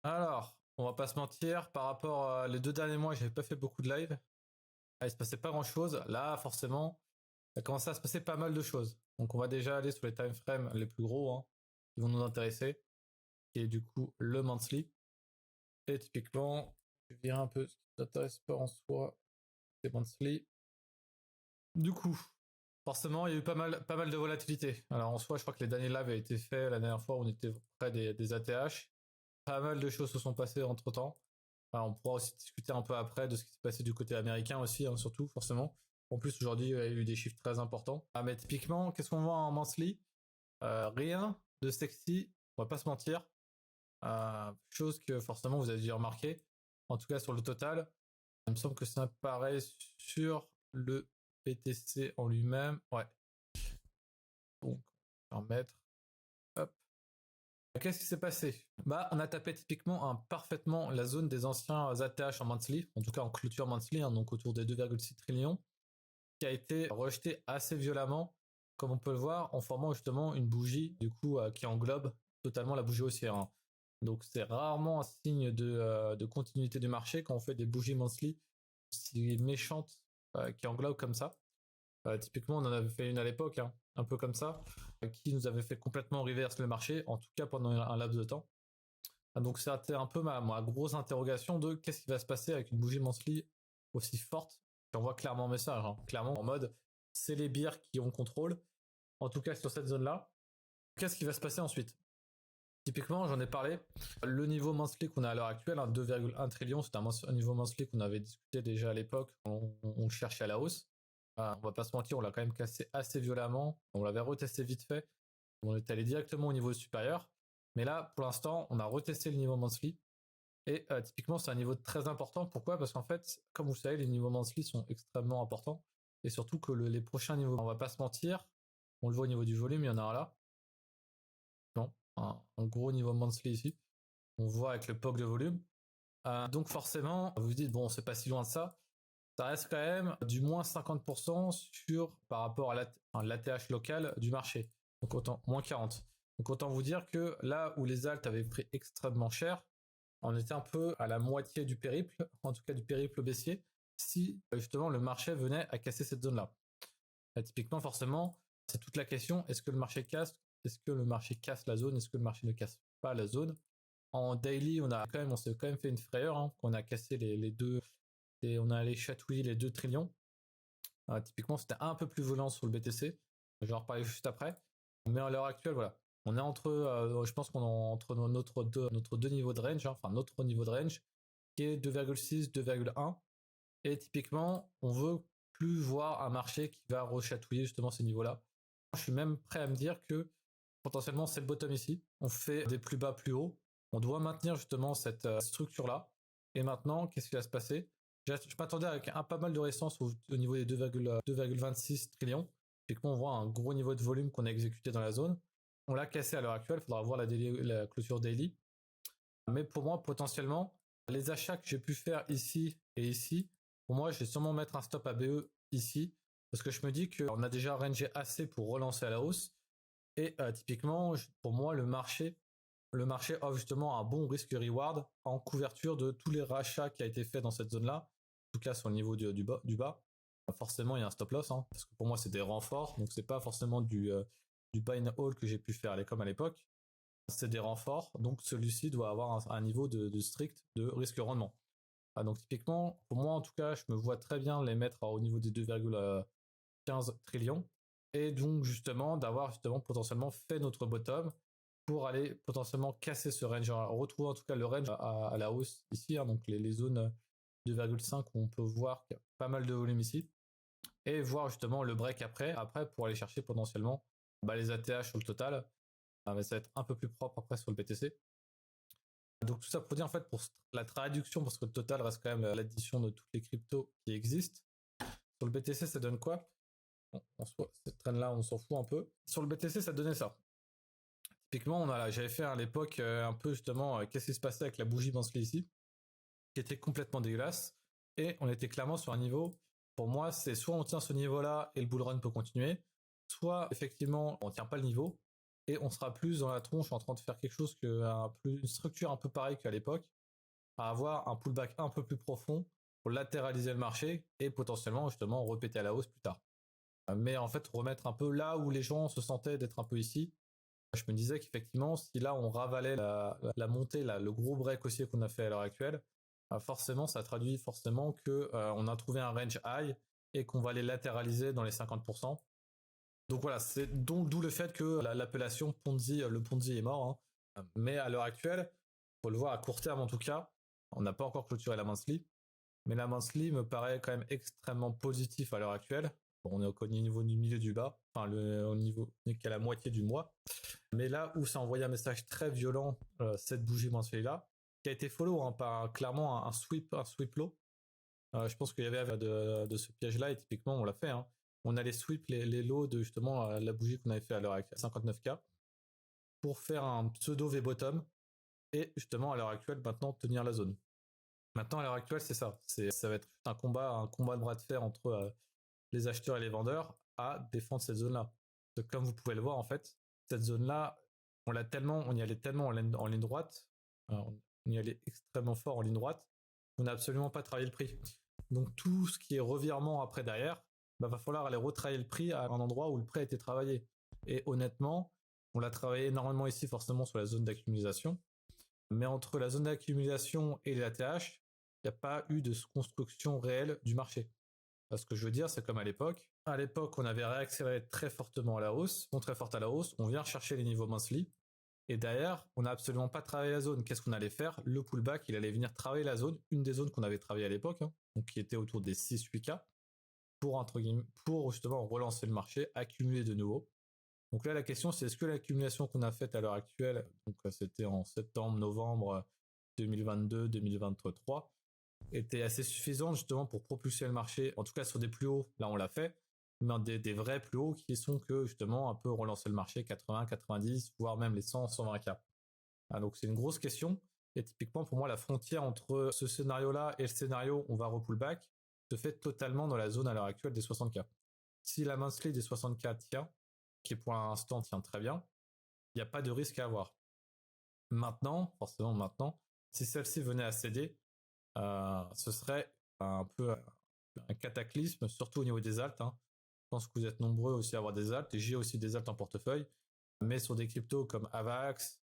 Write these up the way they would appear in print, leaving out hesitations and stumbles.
Alors, on va pas se mentir, par rapport à les 2 derniers mois, j'avais pas fait beaucoup de live. Il se passait pas grand chose. Là, forcément, ça commençait à se passer pas mal de choses. Donc, on va déjà aller sur les time frames les plus gros, hein, qui vont nous intéresser. Et du coup, le monthly. Et typiquement, je vais virer un peu ce qui t'intéresse pas en soi, c'est monthly. Du coup, forcément, il y a eu pas mal de volatilité. Alors, en soi, je crois que les derniers lives avaient été faits la dernière fois, on était près des ATH. Pas mal de choses se sont passées entre temps. Alors, on pourra aussi discuter un peu après de ce qui s'est passé du côté américain aussi, hein, surtout, forcément. En plus, aujourd'hui, il y a eu des chiffres très importants. Ah, mais typiquement, qu'est-ce qu'on voit en monthly? Rien de sexy, on va pas se mentir. Chose que forcément vous avez dû remarquer. En tout cas, sur le total, il me semble que ça apparaît sur le BTC en lui-même. Ouais. Donc, on va mettre. Hop. Qu'est-ce qui s'est passé? Bah, on a tapé typiquement parfaitement la zone des anciens ATH en monthly, en tout cas en clôture monthly, hein, donc autour des 2,6 trillions, qui a été rejeté assez violemment, comme on peut le voir, en formant justement une bougie, du coup, qui englobe totalement la bougie haussière, hein. Donc c'est rarement un signe de continuité du marché quand on fait des bougies monthly si méchantes qui englobent comme ça. Typiquement, on en avait fait une à l'époque, hein, un peu comme ça, qui nous avait fait complètement reverse le marché, en tout cas pendant un laps de temps. Donc c'était un peu ma grosse interrogation de qu'est-ce qui va se passer avec une bougie monthly aussi forte. On voit clairement le message, hein, clairement en mode c'est les bières qui ont contrôle, en tout cas sur cette zone-là. Qu'est-ce qui va se passer ensuite? Typiquement, j'en ai parlé, le niveau monthly qu'on a à l'heure actuelle, hein, 2,1 trillion, c'est un niveau monthly qu'on avait discuté déjà à l'époque, on cherchait à la hausse. On va pas se mentir, on l'a quand même cassé assez violemment, on l'avait retesté vite fait, on est allé directement au niveau supérieur, mais là, pour l'instant, on a retesté le niveau monthly, et typiquement, c'est un niveau très important. Pourquoi? Parce qu'en fait, comme vous le savez, les niveaux monthly sont extrêmement importants, et surtout que les prochains niveaux, on va pas se mentir, on le voit au niveau du volume, il y en a un là, non, un gros niveau monthly ici, on voit avec le POC de volume. Donc forcément, vous vous dites, bon, c'est pas si loin de ça. Ça reste quand même du moins 50% par rapport à l'ATH local du marché. Donc autant, moins 40. Donc autant vous dire que là où les alts avaient pris extrêmement cher, on était un peu à la moitié du périple, en tout cas du périple baissier, si justement le marché venait à casser cette zone-là. Typiquement, forcément, c'est toute la question, est-ce que le marché casse? Est-ce que le marché casse la zone? Est-ce que le marché ne casse pas la zone? En daily, on s'est quand même fait une frayeur, hein, qu'on a cassé les deux, et on a allé chatouiller les 2 trillions. Typiquement, c'était un peu plus volant sur le BTC. Je vais en reparler juste après. Mais à l'heure actuelle, voilà. On est je pense qu'on est entre notre deux niveaux de range, hein, enfin notre niveau de range, qui est 2,6, 2,1. Et typiquement, on veut plus voir un marché qui va rechatouiller justement ces niveaux-là. Je suis même prêt à me dire que potentiellement c'est le bottom ici. On fait des plus bas plus haut. On doit maintenir justement cette structure-là. Et maintenant, qu'est-ce qui va se passer? Je m'attendais avec pas mal de résistance au niveau des 2,26 trillions. Typiquement, on voit un gros niveau de volume qu'on a exécuté dans la zone. On l'a cassé à l'heure actuelle. Il faudra voir la clôture daily. Mais pour moi, potentiellement, les achats que j'ai pu faire ici et ici, pour moi, je vais sûrement mettre un stop à BE ici, parce que je me dis qu'on a déjà rangé assez pour relancer à la hausse. Et typiquement, pour moi, le marché offre justement un bon risque-reward en couverture de tous les rachats qui a été fait dans cette zone-là, en tout cas sur le niveau du bas. Forcément, il y a un stop loss, hein, parce que pour moi, c'est des renforts, donc c'est pas forcément du buy and hold que j'ai pu faire comme à l'époque. C'est des renforts, donc celui-ci doit avoir un niveau de strict de risque-rendement. Donc typiquement, pour moi en tout cas, je me vois très bien les mettre au niveau des 2,15 trillions, et donc justement d'avoir justement potentiellement fait notre bottom pour aller potentiellement casser ce range, retrouver en tout cas le range à la hausse ici, hein, donc les zones 2,5 où on peut voir qu'il y a pas mal de volume ici, et voir justement le break après pour aller chercher potentiellement les ATH sur le total. Ça va être un peu plus propre après sur le BTC. Donc tout ça pour dire en fait pour la traduction, parce que le total reste quand même l'addition de toutes les cryptos qui existent. Sur le BTC, ça donne quoi? Bon, en soi, cette traîne-là, on s'en fout un peu. Sur le BTC, ça donnait ça. Typiquement, j'avais fait à l'époque un peu justement qu'est-ce qui se passait avec la bougie Bansley ici, qui était complètement dégueulasse. Et on était clairement sur un niveau, pour moi, c'est soit on tient ce niveau-là et le bull run peut continuer, soit effectivement on tient pas le niveau. et on sera plus dans la tronche en train de faire quelque chose une structure un peu pareille qu'à l'époque, à avoir un pullback un peu plus profond pour latéraliser le marché et potentiellement justement repéter à la hausse plus tard. Mais en fait remettre un peu là où les gens se sentaient d'être un peu ici. Je me disais qu'effectivement si là on ravalait la montée, le gros break haussier qu'on a fait à l'heure actuelle, forcément ça traduit forcément que on a trouvé un range high et qu'on va les latéraliser dans les 50%. Donc voilà, c'est d'où le fait que l'appellation Ponzi, le Ponzi est mort. Hein. Mais à l'heure actuelle, faut le voir à court terme en tout cas, on n'a pas encore clôturé la monthly, mais la monthly me paraît quand même extrêmement positif à l'heure actuelle. Bon, on est au niveau du milieu du bas, enfin au niveau, on n'est qu'à la moitié du mois. Mais là où ça a envoyé un message très violent, cette bougie mensuelle là, qui a été follow hein, par clairement un sweep low. Je pense qu'il y avait de ce piège-là et typiquement on l'a fait. Hein. On allait sweep les lows de justement la bougie qu'on avait fait à l'heure actuelle, 59K, pour faire un pseudo V-bottom et justement à l'heure actuelle maintenant tenir la zone. Maintenant à l'heure actuelle c'est ça, ça va être un combat de bras de fer entre les acheteurs et les vendeurs à défendre cette zone-là. Donc, comme vous pouvez le voir en fait, cette zone-là, on y allait tellement en ligne droite, on y allait extrêmement fort en ligne droite, on n'a absolument pas travaillé le prix. Donc tout ce qui est revirement après derrière, va falloir aller retravailler le prix à un endroit où le prix a été travaillé. Et honnêtement, on l'a travaillé énormément ici forcément sur la zone d'accumulation, mais entre la zone d'accumulation et les ATH, il n'y a pas eu de construction réelle du marché. Ce que je veux dire, c'est comme à l'époque. À l'époque, on avait réaccéléré très fortement à la hausse, très forte à la hausse. On vient chercher les niveaux monthly. Et derrière, on n'a absolument pas travaillé la zone. Qu'est-ce qu'on allait faire? Le pullback, il allait venir travailler la zone, une des zones qu'on avait travaillé à l'époque, hein, donc qui était autour des 6-8K, pour justement relancer le marché, accumuler de nouveau. Donc là, la question, c'est est-ce que l'accumulation qu'on a faite à l'heure actuelle, donc c'était en septembre, novembre 2022-2023, était assez suffisante justement pour propulser le marché, en tout cas sur des plus hauts, là on l'a fait, mais des vrais plus hauts qui sont que justement un peu relancer le marché 80, 90, voire même les 100, 120K. Donc c'est une grosse question. Et typiquement pour moi la frontière entre ce scénario-là et le scénario on va repullback se fait totalement dans la zone à l'heure actuelle des 60K. Si la monthly des 60K tient, qui pour l'instant tient très bien, il n'y a pas de risque à avoir. Maintenant, forcément maintenant, si celle-ci venait à céder, ce serait un peu un cataclysme, surtout au niveau des alts. Hein. Je pense que vous êtes nombreux aussi à avoir des alts, et j'ai aussi des alts en portefeuille, mais sur des cryptos comme Avax,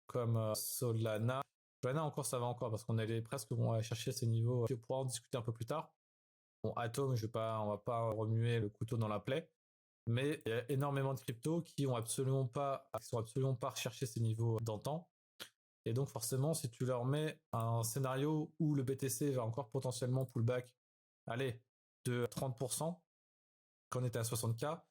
comme Solana. Solana encore, ça va encore, parce qu'on allait presque aller chercher ces niveaux. On pourra en discuter un peu plus tard. Bon, Atom, on va pas remuer le couteau dans la plaie, mais il y a énormément de cryptos qui sont absolument pas recherché ces niveaux d'antan. Et donc forcément, si tu leur mets un scénario où le BTC va encore potentiellement pullback, allez, de 30%, quand on était à 60K,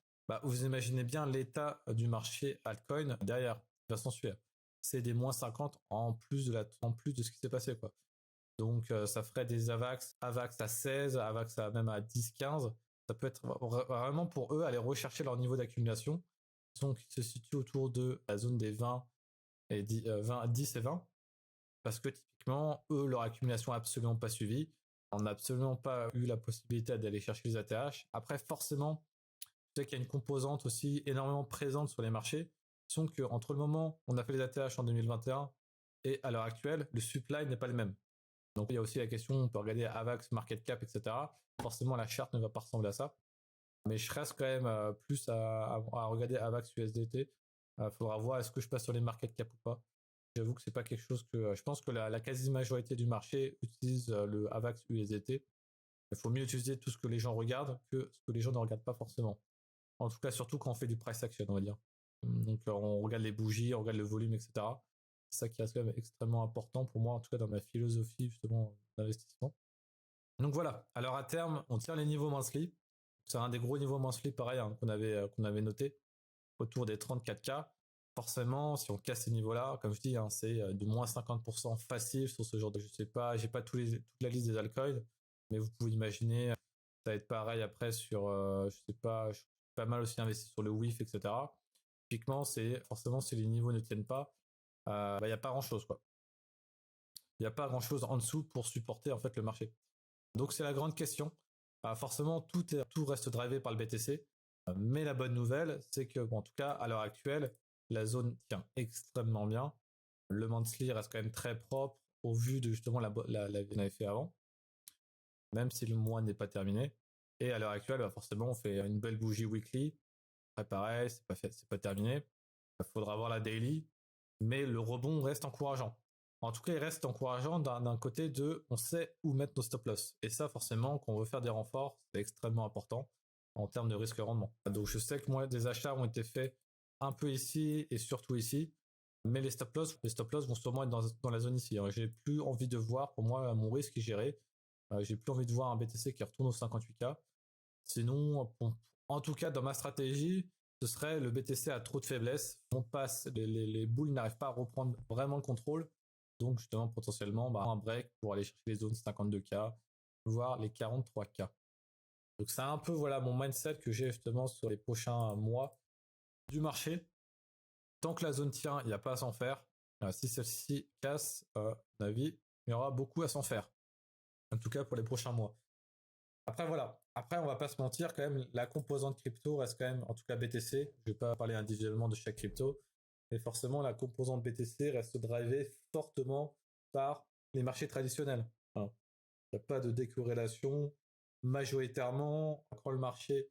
vous imaginez bien l'état du marché altcoin derrière, qui va s'en suivre. C'est des moins 50 en plus de ce qui s'est passé, quoi. Donc ça ferait des AVAX à 16, AVAX même à 10, 15. Ça peut être vraiment pour eux aller rechercher leur niveau d'accumulation, qui se situe autour de la zone des 20 et 10 et 20, parce que typiquement, eux, leur accumulation n'a absolument pas suivi. On n'a absolument pas eu la possibilité d'aller chercher les ATH. Après, forcément, tu sais qu'il y a une composante aussi énormément présente sur les marchés, qui sont qu'entre le moment où on a fait les ATH en 2021 et à l'heure actuelle, le supply n'est pas le même. Donc il y a aussi la question, on peut regarder Avax, Market Cap, etc. Forcément, la charte ne va pas ressembler à ça. Mais je reste quand même plus à regarder Avax USDT. Faudra voir est-ce que je passe sur les market cap ou pas. J'avoue que c'est pas quelque chose que je pense que la quasi-majorité du marché utilise le Avax USDT. Il faut mieux utiliser tout ce que les gens regardent que ce que les gens ne regardent pas forcément. En tout cas, surtout quand on fait du price action, on va dire. Donc on regarde les bougies, on regarde le volume, etc. C'est ça qui reste quand même extrêmement important pour moi, en tout cas dans ma philosophie justement d'investissement. Donc voilà, alors à terme, on tient les niveaux monthly. C'est un des gros niveaux monthly pareil hein, qu'on avait noté autour des 34K. Forcément, si on casse ces niveaux-là, comme je dis, hein, c'est de moins 50% facile sur ce genre de, je sais pas, j'ai pas toute la liste des altcoins, mais vous pouvez imaginer, ça va être pareil après sur, je sais pas, je suis pas mal aussi investi sur le WIF, etc. Typiquement, forcément, si les niveaux ne tiennent pas, y a pas grand-chose, quoi. Il n'y a pas grand-chose en dessous pour supporter en fait le marché. Donc c'est la grande question. Forcément, tout reste drivé par le BTC. Mais la bonne nouvelle, c'est que, en tout cas, à l'heure actuelle, la zone tient extrêmement bien. Le monthly reste quand même très propre au vu de justement la qu'on avait fait avant, même si le mois n'est pas terminé. Et à l'heure actuelle, bah forcément, on fait une belle bougie weekly. Après, pareil, c'est pas terminé. Il faudra voir la daily, mais le rebond reste encourageant. En tout cas, il reste encourageant d'un côté de on sait où mettre nos stop loss. Et ça, forcément, quand on veut faire des renforts, c'est extrêmement important en termes de risque-rendement. Donc, je sais que moi, des achats ont été faits un peu ici et surtout ici. Mais les stop loss vont sûrement être dans la zone ici. J'ai plus envie de voir, pour moi, mon risque est géré. J'ai plus envie de voir un BTC qui retourne aux 58K. Sinon, en tout cas, dans ma stratégie, ce serait le BTC a trop de faiblesse. On passe, les boules n'arrivent pas à reprendre vraiment le contrôle. Donc, justement, potentiellement, un break pour aller chercher les zones 52K, voire les 43K. Donc, c'est un peu, voilà, mon mindset que j'ai justement sur les prochains mois du marché. Tant que la zone tient, il n'y a pas à s'en faire. Si celle-ci casse, à mon avis, il y aura beaucoup à s'en faire. En tout cas, pour les prochains mois. Après, voilà. Après, on va pas se mentir, quand même, la composante crypto reste quand même, en tout cas BTC, je vais pas parler individuellement de chaque crypto, mais forcément, la composante BTC reste drivée fortement par les marchés traditionnels. Enfin, il n'y a pas de décorrélation. Majoritairement, quand le marché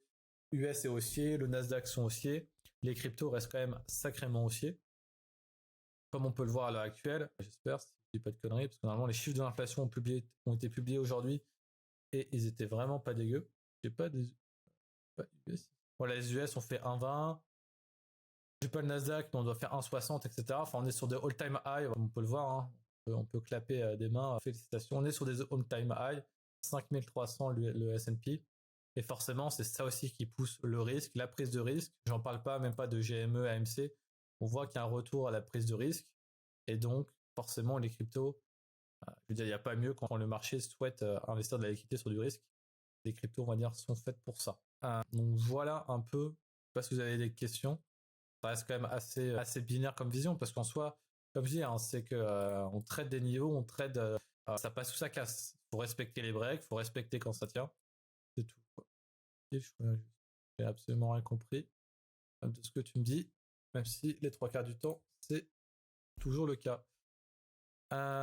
US est haussier, le Nasdaq sont haussiers, les cryptos restent quand même sacrément haussiers. Comme on peut le voir à l'heure actuelle, j'espère, si je dis pas de conneries, parce que normalement les chiffres de l'inflation ont été publiés aujourd'hui et ils étaient vraiment pas dégueux. J'ai pas des US. Voilà, les US ont fait 1,20. J'ai pas le Nasdaq, mais on doit faire 1,60, etc. Enfin, on est sur des all-time high, on peut le voir, hein. On peut clapper des mains. Félicitations. On est sur des all-time high, 5300 le S&P. Et forcément, c'est ça aussi qui pousse le risque, la prise de risque. J'en parle pas, même pas de GME, AMC. On voit qu'il y a un retour à la prise de risque. Et donc, forcément, les cryptos, je veux dire, il n'y a pas mieux quand le marché souhaite investir de la liquidité sur du risque. Les cryptos, on va dire, sont faites pour ça. Donc voilà un peu. Je sais pas si vous avez des questions. Ça reste quand même assez binaire comme vision parce qu'en soi, comme je dis, hein, c'est que on traite des niveaux, on traite, ça passe ou ça casse. Faut respecter les breaks, faut respecter quand ça tient. C'est tout. J'ai absolument rien compris de ce que tu me dis, même si les 3 quarts du temps, c'est toujours le cas.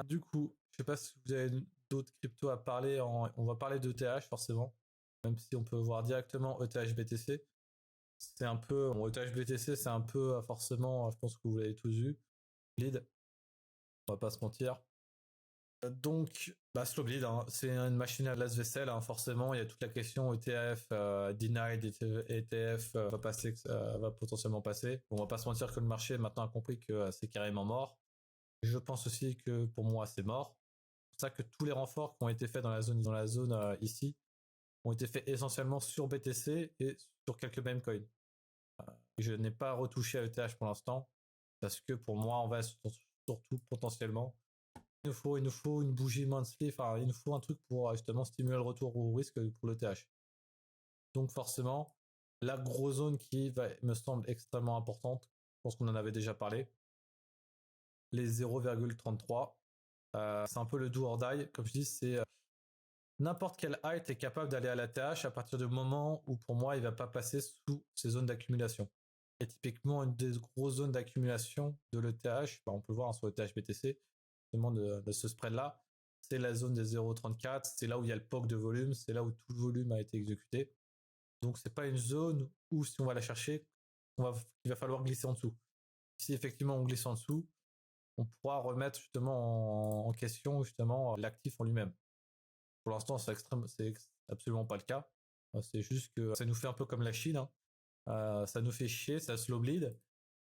Du coup, je sais pas si vous avez d'autres cryptos à parler. On va parler d'ETH forcément, même si on peut voir directement ETH BTC. C'est un peu, ETH BTC, c'est un peu forcément, je pense que vous l'avez tous vu, lead. On va pas se mentir. Donc, slow bleed, hein, c'est une machine à glace-vaisselle, hein, forcément. Il y a toute la question ETF, denied ETF va potentiellement passer. On va pas se mentir que le marché maintenant a compris que c'est carrément mort. Je pense aussi que pour moi c'est mort. C'est pour ça que tous les renforts qui ont été faits dans la zone ici ont été faits essentiellement sur BTC et sur quelques meme coins. Je n'ai pas retouché à ETH pour l'instant parce que pour moi on va surtout potentiellement il nous faut une bougie monthly, enfin il nous faut un truc pour justement stimuler le retour au risque pour l'ETH. Donc forcément la grosse zone qui me semble extrêmement importante, je pense qu'on en avait déjà parlé, les 0,33. C'est un peu le do or die. Comme je dis, c'est n'importe quel height est capable d'aller à la TH à partir du moment où, pour moi, il ne va pas passer sous ces zones d'accumulation. Et typiquement, une des grosses zones d'accumulation de l'ETH, on peut le voir sur l'ETH BTC, justement de ce spread-là, c'est la zone des 0,34, c'est là où il y a le POC de volume, c'est là où tout le volume a été exécuté. Donc, c'est pas une zone où, si on va la chercher, il va falloir glisser en dessous. Si effectivement on glisse en dessous, on pourra remettre justement en question justement l'actif en lui-même. Pour l'instant, c'est absolument pas le cas. C'est juste que ça nous fait un peu comme la Chine, hein. Ça nous fait chier, ça slow bleed,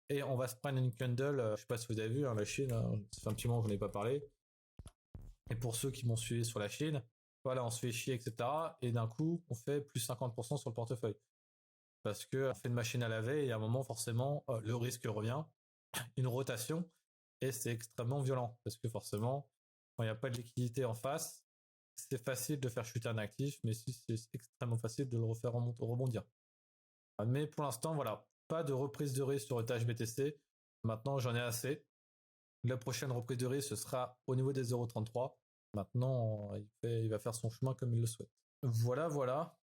et on va se prendre une candle. Je sais pas si vous avez vu, hein, la Chine, hein, ça fait un petit moment que je n'ai pas parlé. Et pour ceux qui m'ont suivi sur la Chine, voilà, on se fait chier, etc. Et d'un coup, on fait plus 50% sur le portefeuille. Parce qu'on fait une machine à laver et à un moment, forcément, le risque revient, une rotation, et c'est extrêmement violent. Parce que forcément, quand il n'y a pas de liquidité en face, c'est facile de faire chuter un actif, mais c'est extrêmement facile de le refaire rebondir. Mais pour l'instant, voilà, pas de reprise de risque sur ETH BTC. Maintenant, j'en ai assez. La prochaine reprise de risque, ce sera au niveau des 0,33. Maintenant, il va faire son chemin comme il le souhaite. Voilà, voilà.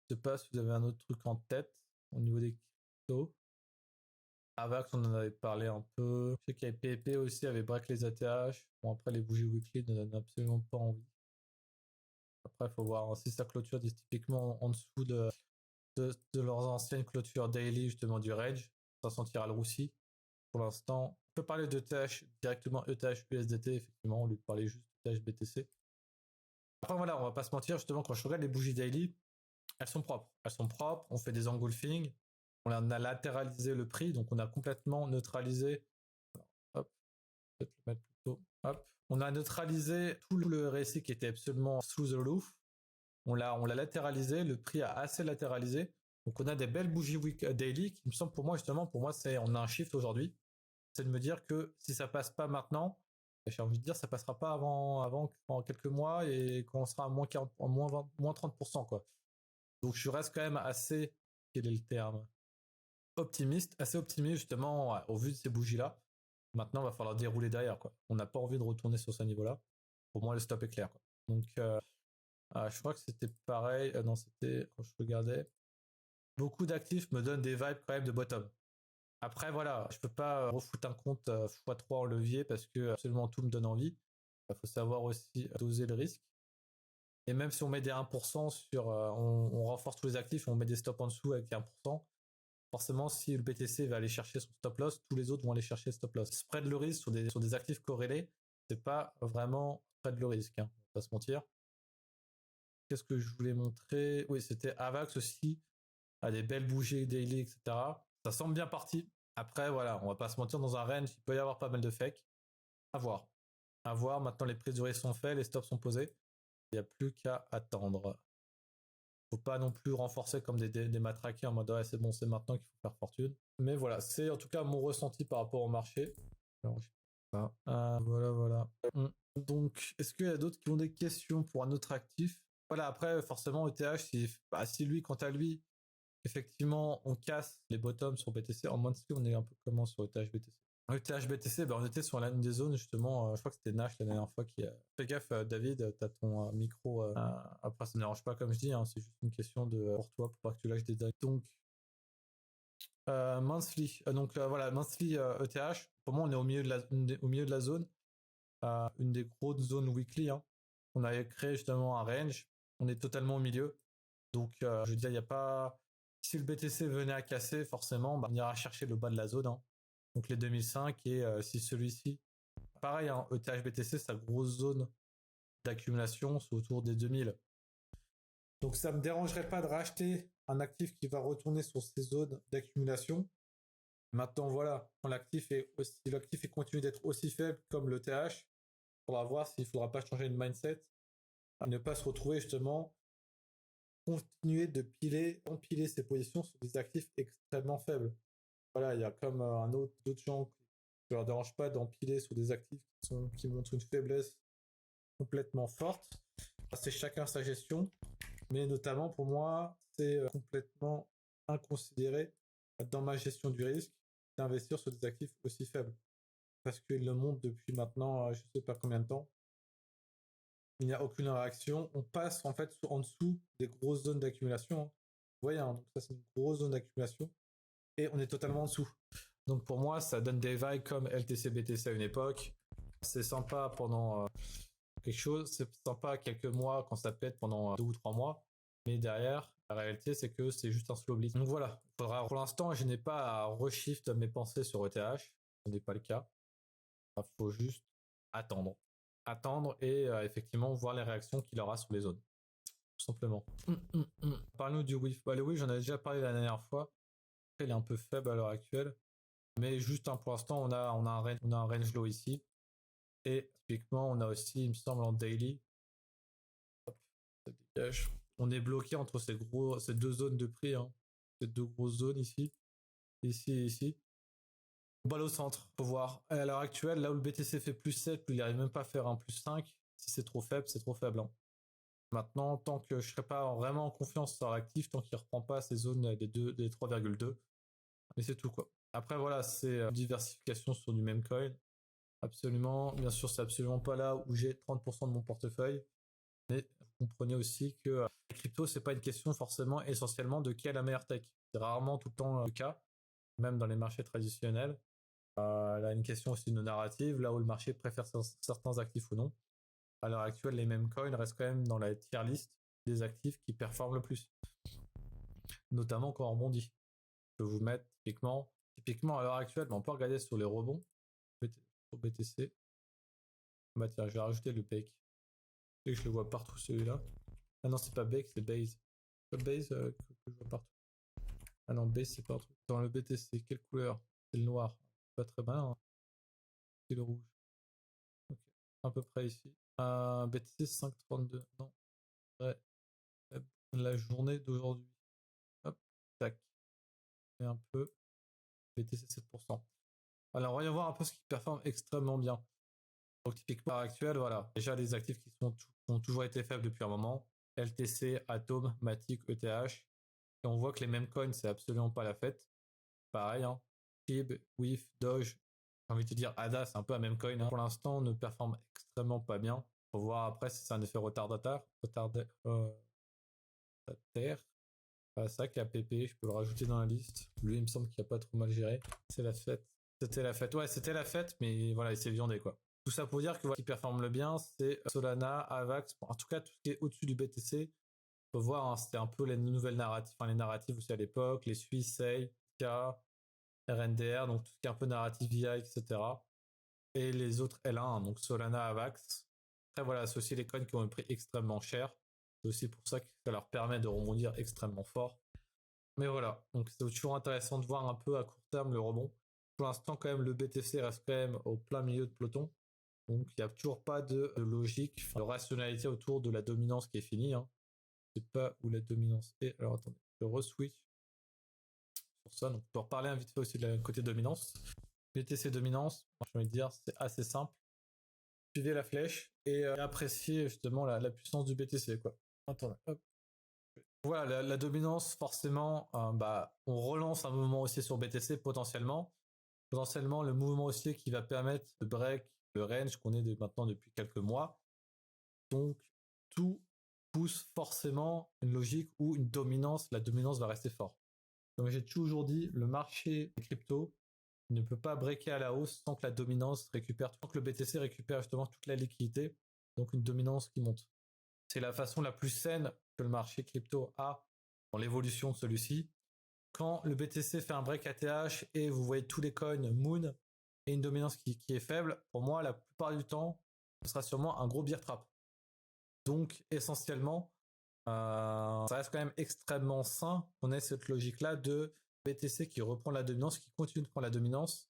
Je sais pas si vous avez un autre truc en tête au niveau des cryptos. Avax, on en avait parlé un peu. Je sais qu'il y avait PP aussi, avait break les ATH. Bon, après, les bougies weekly ne donnent absolument pas envie. Après, il faut voir si sa clôture est typiquement en dessous de leurs anciennes clôtures daily, justement du range. Ça sentira le roussi. Pour l'instant, on peut parler d'ETH directement, ETH USDT, effectivement, au lieu de parler juste d'ETH BTC. Après, voilà, on va pas se mentir, justement, quand je regarde les bougies daily, elles sont propres. Elles sont propres, on fait des engulfings, on a latéralisé le prix, donc on a complètement neutralisé. Hop, peut-être le mettre plutôt. Hop. On a neutralisé tout le RSI qui était absolument through the roof. On l'a latéralisé, le prix a assez latéralisé. Donc on a des belles bougies daily qui me semble pour moi justement, pour moi c'est on a un shift aujourd'hui. C'est de me dire que si ça passe pas maintenant, j'ai envie de dire ça passera pas avant quelques mois et quand on sera à moins 40, moins 20, moins 30% quoi. Donc je reste quand même assez, quel est le terme, optimiste, assez optimiste justement au vu de ces bougies là. Maintenant, il va falloir dérouler derrière, quoi. On n'a pas envie de retourner sur ce niveau-là. Pour moi, le stop est clair, quoi. Donc, je crois que c'était pareil. Non, c'était quand je regardais. Beaucoup d'actifs me donnent des vibes quand même de bottom. Après, voilà, je peux pas refoutre un compte x3 en levier parce que absolument tout me donne envie. Il faut savoir aussi doser le risque. Et même si on met des 1% sur, on renforce tous les actifs, on met des stops en dessous avec 1%, forcément, si le BTC va aller chercher son stop loss, tous les autres vont aller chercher le stop loss. Spread le risque sur des actifs corrélés, c'est pas vraiment spread le risque, hein, on va pas se mentir. Qu'est-ce que je voulais montrer? Oui, c'était Avax aussi, a des belles bougies daily, etc. Ça semble bien parti. Après, voilà, on va pas se mentir, dans un range, il peut y avoir pas mal de fakes. À voir. À voir, maintenant les prises de risque sont faites, les stops sont posés. Il n'y a plus qu'à attendre. Faut pas non plus renforcer comme des matraqués en mode ouais, c'est bon, c'est maintenant qu'il faut faire fortune. Mais voilà, c'est en tout cas mon ressenti par rapport au marché. Alors, je sais pas. Voilà. Donc, est-ce qu'il y a d'autres qui ont des questions pour un autre actif? Voilà, après, forcément, ETH, si lui, quant à lui, effectivement, on casse les bottoms sur BTC, en monthly, on est un peu comment sur ETH BTC? ETH BTC, ben, on était sur l'une des zones, justement, je crois que c'était Nash la dernière fois qui a... Fais gaffe, David, t'as ton micro, après ça ne dérange pas comme je dis, hein, c'est juste une question de pour toi, pour pas que tu lâches des dates. Donc, monthly, donc voilà, monthly ETH, pour moi on est au milieu de la zone, une des grosses zones weekly, hein. On avait créé justement un range, on est totalement au milieu, donc je veux dire, il n'y a pas... Si le BTC venait à casser, forcément, bah, on ira chercher le bas de la zone, hein. Donc les 2005 et si celui-ci, pareil, hein, ETH BTC, sa grosse zone d'accumulation, c'est autour des 2000. Donc ça me dérangerait pas de racheter un actif qui va retourner sur ces zones d'accumulation. Maintenant, voilà, quand l'actif est continue d'être aussi faible comme le TH, il faudra voir s'il ne faudra pas changer de mindset, à ne pas se retrouver justement, continuer de empiler ses positions sur des actifs extrêmement faibles. Voilà, il y a comme d'autres gens qui ne leur dérange pas d'empiler sur des actifs qui montrent une faiblesse complètement forte. C'est chacun sa gestion, mais notamment pour moi, c'est complètement inconsidéré dans ma gestion du risque d'investir sur des actifs aussi faibles. Parce qu'ils le montrent depuis maintenant, je ne sais pas combien de temps. Il n'y a aucune réaction. On passe en fait en dessous des grosses zones d'accumulation, hein. Vous voyez, hein, donc ça c'est une grosse zone d'accumulation. Et on est totalement en dessous. Donc pour moi, ça donne des vibes comme LTC BTC à une époque. C'est sympa pendant quelque chose, c'est sympa quelques mois quand ça pète pendant 2 ou 3 mois. Mais derrière, la réalité, c'est que c'est juste un slow blitz. Donc voilà, faudra, pour l'instant, je n'ai pas à reshift mes pensées sur ETH. Ce n'est pas le cas. Il faut juste attendre. Attendre et effectivement voir les réactions qu'il aura sur les zones. Tout simplement. Parle-nous du WIF. Bah, le WIF, j'en avais déjà parlé la dernière fois. Après, il est un peu faible à l'heure actuelle. Mais juste pour l'instant, on a un range low ici. Et typiquement, on a aussi, il me semble, en daily. Hop, ça dégage. On est bloqué entre ces deux zones de prix, hein. Ces deux grosses zones ici. Ici et ici. Balle au centre, faut voir. À l'heure actuelle, là où le BTC fait plus 7, il n'arrive même pas à faire un plus 5. Si c'est trop faible, c'est trop faible, hein. Maintenant, tant que je ne serai pas vraiment en confiance sur l'actif, tant qu'il ne reprend pas ces zones des 3,2. Mais c'est tout, quoi. Après, voilà, c'est une diversification sur du même coin. Absolument. Bien sûr, c'est absolument pas là où j'ai 30% de mon portefeuille. Mais vous comprenez aussi que les cryptos, c'est pas une question forcément essentiellement de qui a la meilleure tech. C'est rarement tout le temps le cas. même dans les marchés traditionnels. Là, une question aussi de narrative, là où le marché préfère certains actifs ou non. À l'heure actuelle, les mêmes coins restent quand même dans la tier list des actifs qui performent le plus, notamment quand on rebondit. Je peux vous mettre typiquement à l'heure actuelle, on peut regarder sur les rebonds sur BTC. Bah tiens, je vais rajouter le Bake. Et je le vois partout celui-là. Ah non, c'est pas Bake, c'est Base. Pas Base que je vois partout. Ah non, Base, c'est pas un truc. Dans le BTC, quelle couleur? C'est le noir. Pas très malin, hein. C'est le rouge. Ok, à peu près ici. BTC 5,32. Non, ouais. La journée d'aujourd'hui. Hop, tac. Et un peu. BTC 7%. Alors, voyons voir un peu ce qui performe extrêmement bien. Donc, typiquement, à l'heure actuelle, voilà. Déjà, les actifs qui ont toujours été faibles depuis un moment. LTC, Atom, Matic, ETH. Et on voit que les mêmes coins, c'est absolument pas la fête. Pareil, hein. SHIB, WIF, Doge. J'ai envie de te dire, ADA, c'est un peu la même coin. Hein. Pour l'instant, on ne performe extrêmement pas bien. Faut voir après si c'est un effet retardataire. C'est vrai qu'APP, je peux le rajouter dans la liste. Lui, il me semble qu'il a pas trop mal géré. C'est la fête. C'était la fête. Ouais, c'était la fête, mais voilà, il s'est viandé, quoi. Tout ça pour dire que voilà, ce qui performe le bien, c'est Solana, Avax. En tout cas, tout ce qui est au-dessus du BTC. Faut voir, hein, c'était un peu les nouvelles narratives, enfin les narratives aussi à l'époque, les Suisses, K, RNDR, donc tout ce qui est un peu narrative IA, etc. Et les autres L1, hein, donc Solana, Avax. Après voilà, c'est aussi les coins qui ont un prix extrêmement cher. C'est aussi pour ça que ça leur permet de rebondir extrêmement fort. Mais voilà, donc c'est toujours intéressant de voir un peu à court terme le rebond. Pour l'instant, quand même, le BTC reste quand même au plein milieu de peloton. Donc il n'y a toujours pas de logique, de rationalité autour de la dominance qui est finie. Hein. Je sais pas où la dominance est. Alors attendez, je re-switch sur ça. Donc pour parler vite fait aussi de la côté dominance. BTC dominance, je vais dire, c'est assez simple. Suivez la flèche et appréciez justement la puissance du BTC, quoi. Attendez, hop. Voilà, la dominance, forcément, on relance un mouvement haussier sur BTC potentiellement. Potentiellement, le mouvement haussier qui va permettre de break le range qu'on est maintenant depuis quelques mois. Donc, tout pousse forcément une logique où une dominance, la dominance va rester forte. Comme j'ai toujours dit, le marché des cryptos ne peut pas breaker à la hausse sans que la dominance récupère, tant que le BTC récupère justement toute la liquidité, donc une dominance qui monte. C'est la façon la plus saine que le marché crypto a dans l'évolution de celui-ci. Quand le BTC fait un break ATH et vous voyez tous les coins Moon et une dominance qui est faible, pour moi, la plupart du temps, ce sera sûrement un gros bear trap. Donc, essentiellement, ça reste quand même extrêmement sain qu'on ait cette logique-là de BTC qui reprend la dominance, qui continue de prendre la dominance.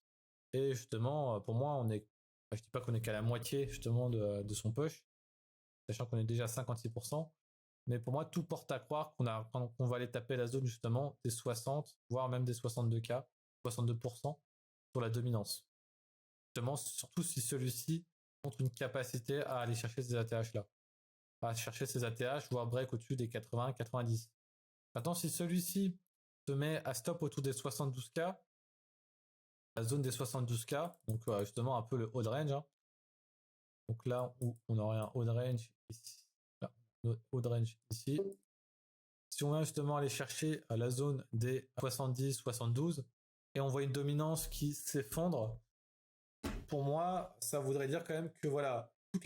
Et justement, pour moi, je dis pas qu'on est qu'à la moitié justement de son push, sachant qu'on est déjà à 56%. Mais pour moi, tout porte à croire qu'on va aller taper la zone justement des 60, voire même des 62K, 62% sur la dominance. Justement, surtout si celui-ci montre une capacité à aller chercher ces ATH là. À chercher ces ATH, voire break au-dessus des 80, 90. Maintenant, si celui-ci se met à stop autour des 72K, la zone des 72K, donc justement un peu le haut range, hein. Donc là où on aurait un haut range ici, là, haut range ici. Si on vient justement aller chercher à la zone des 70, 72, et on voit une dominance qui s'effondre, pour moi, ça voudrait dire quand même que voilà, toute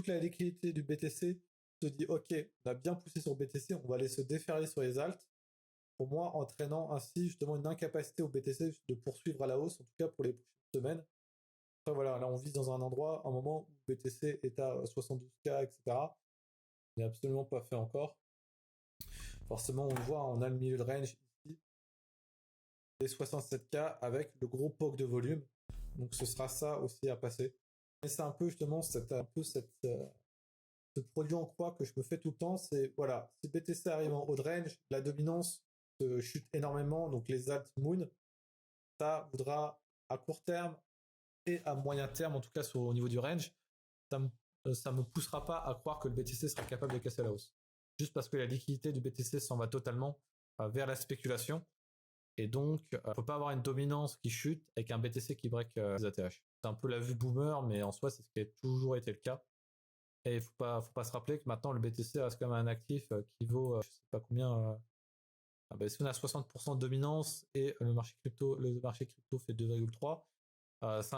la liquidité du BTC se dit ok, on a bien poussé sur BTC, on va aller se déferler sur les alts. Pour moi, entraînant ainsi justement une incapacité au BTC de poursuivre à la hausse, en tout cas pour les prochaines semaines. Après voilà, là on vise dans un endroit, un moment où BTC est à 72K, etc. Il n'est absolument pas fait encore. Forcément, on le voit, on a le milieu de range ici, les 67K avec le gros poke de volume. Donc ce sera ça aussi à passer. Et c'est un peu justement ce produit en croix que je me fais tout le temps, c'est voilà, si BTC arrive en haut de range, la dominance chute énormément, donc les alt moon, ça voudra à court terme et à moyen terme, en tout cas au niveau du range, ça me poussera pas à croire que le BTC sera capable de casser la hausse. Juste parce que la liquidité du BTC s'en va totalement vers la spéculation. Et donc, faut pas avoir une dominance qui chute avec un BTC qui break les ATH. C'est un peu la vue boomer, mais en soi, c'est ce qui a toujours été le cas. Et il faut pas se rappeler que maintenant, le BTC reste quand même un actif qui vaut, je sais pas combien, Si on a 60% de dominance et le marché crypto fait 2,3, c'est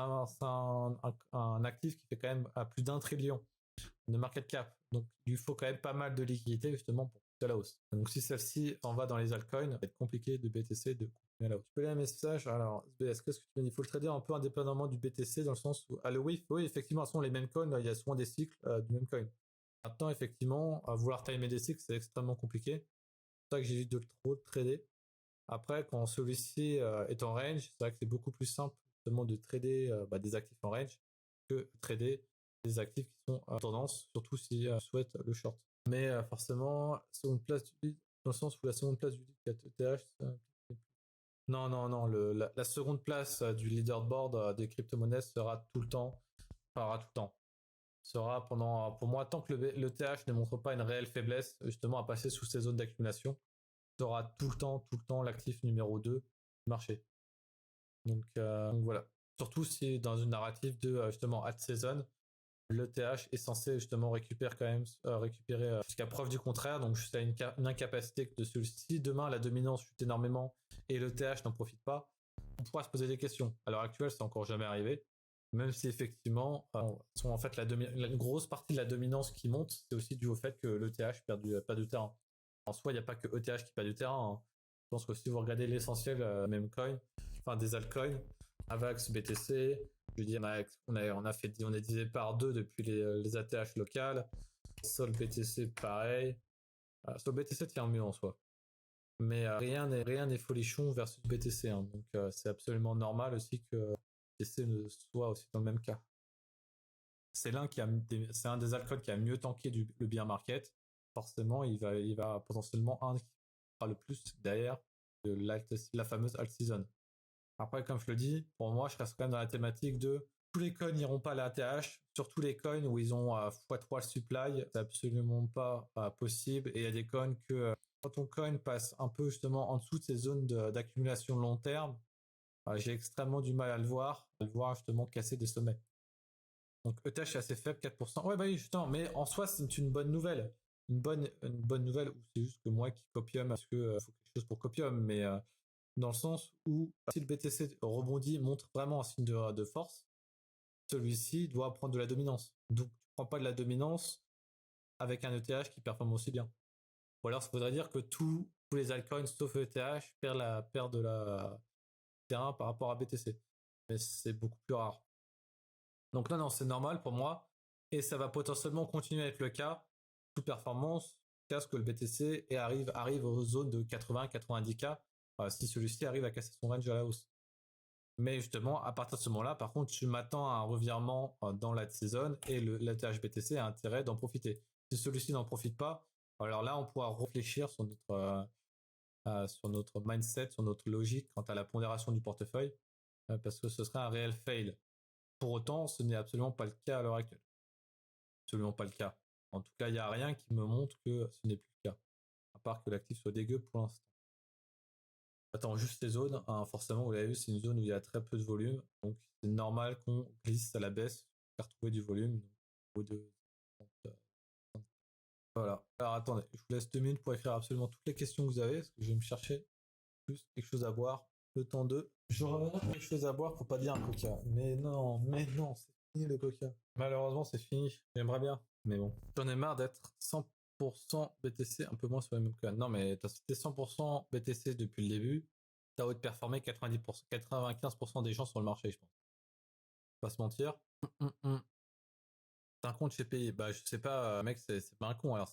un actif qui fait quand même à plus d'1 trillion de market cap. Donc il faut quand même pas mal de liquidité justement pour pousser à la hausse. Donc si celle-ci s'en va dans les altcoins, ça va être compliqué de BTC de continuer à la hausse. Je peux lire un message. Alors, est-ce que tu dis il faut le trader un peu indépendamment du BTC dans le sens où, oui, effectivement, ce sont les mêmes coins, il y a souvent des cycles du même coin. Maintenant, effectivement, à vouloir timer des cycles, c'est extrêmement compliqué. C'est pour ça que j'évite de trop trader. Après, quand celui-ci est en range, c'est vrai que c'est beaucoup plus simple justement de trader des actifs en range que trader des actifs qui sont en tendance, surtout si on souhaite le short. Mais forcément, seconde place du lead, dans le sens où la seconde place du lead ETH, non, la seconde place du leaderboard des crypto-monnaies sera tout le temps, sera pendant, pour moi, tant que le TH ne montre pas une réelle faiblesse, justement, à passer sous ces zones d'accumulation, sera tout le temps l'actif numéro 2 du marché. Donc voilà. Surtout si dans une narrative de justement at season, le TH est censé justement récupérer jusqu'à preuve du contraire, donc juste à une incapacité de celui-ci. Demain, la dominance chute énormément et le TH n'en profite pas. On pourra se poser des questions. À l'heure actuelle, c'est encore jamais arrivé. Même si effectivement, en fait, la grosse partie de la dominance qui monte, c'est aussi dû au fait que l'ETH perd pas de terrain. En soi, il n'y a pas que ETH qui perd du terrain. Je pense que si vous regardez l'essentiel même coin, enfin des altcoins, AVAX, BTC, je dis on a divisé par 2 depuis les ATH locales. Sol BTC pareil. Sol BTC tient mieux en soi. Mais rien n'est folichon versus BTC. Hein. Donc c'est absolument normal aussi que BTC ne soit aussi dans le même cas. C'est c'est un des altcoins qui a mieux tanké le bear market. Forcément, il va potentiellement un qui fera le plus derrière de la fameuse alt season. Après, comme je le dis, pour moi, je reste quand même dans la thématique de tous les coins n'iront pas à la ATH, surtout les coins où ils ont x3 le supply, c'est absolument pas possible. Et il y a des coins que quand ton coin passe un peu justement en dessous de ces zones d'accumulation long terme, j'ai extrêmement du mal à le voir justement casser des sommets. Donc ETH est assez faible, 4%. Ouais, bah oui, justement, mais en soi, c'est une bonne nouvelle. Une bonne nouvelle, ou c'est juste que moi qui copium, parce que faut quelque chose pour copium, mais dans le sens où si le BTC rebondit, montre vraiment un signe de force, celui-ci doit prendre de la dominance. Donc tu prends pas de la dominance avec un ETH qui performe aussi bien. Ou alors ça voudrait dire que tous les altcoins sauf ETH perdent de la terrain par rapport à BTC. Mais c'est beaucoup plus rare. Donc non, c'est normal pour moi. Et ça va potentiellement continuer à être le cas sous performance, jusqu'à ce que le BTC arrive aux zones de 80-90K si celui-ci arrive à casser son range à la hausse. Mais justement, à partir de ce moment-là, par contre, je m'attends à un revirement dans la saison et l'ATH BTC a intérêt d'en profiter. Si celui-ci n'en profite pas, alors là, on pourra réfléchir sur notre mindset, sur notre logique quant à la pondération du portefeuille, parce que ce serait un réel fail. Pour autant, ce n'est absolument pas le cas à l'heure actuelle. Absolument pas le cas. En tout cas, il n'y a rien qui me montre que ce n'est plus le cas. À part que l'actif soit dégueu pour l'instant. Attends, juste les zones, hein, forcément, vous l'avez vu, c'est une zone où il y a très peu de volume. Donc, c'est normal qu'on glisse à la baisse pour retrouver du volume. Voilà. Alors, attendez, je vous laisse 2 minutes pour écrire absolument toutes les questions que vous avez, parce que je vais me chercher plus quelque chose à boire. Le temps de. J'aurais quelque chose à boire pour pas dire un coca. Mais non, c'est fini le coca. Malheureusement, c'est fini. J'aimerais bien. Mais bon. J'en ai marre d'être 100% BTC, un peu moins sur les mêmes coins. Non, mais t'as cité 100% BTC depuis le début. T'as haut de performer 90%, 95% des gens sur le marché, je pense. Pas se mentir. T'as un compte chez Payé. Bah, je sais pas, mec, c'est pas un con. Alors,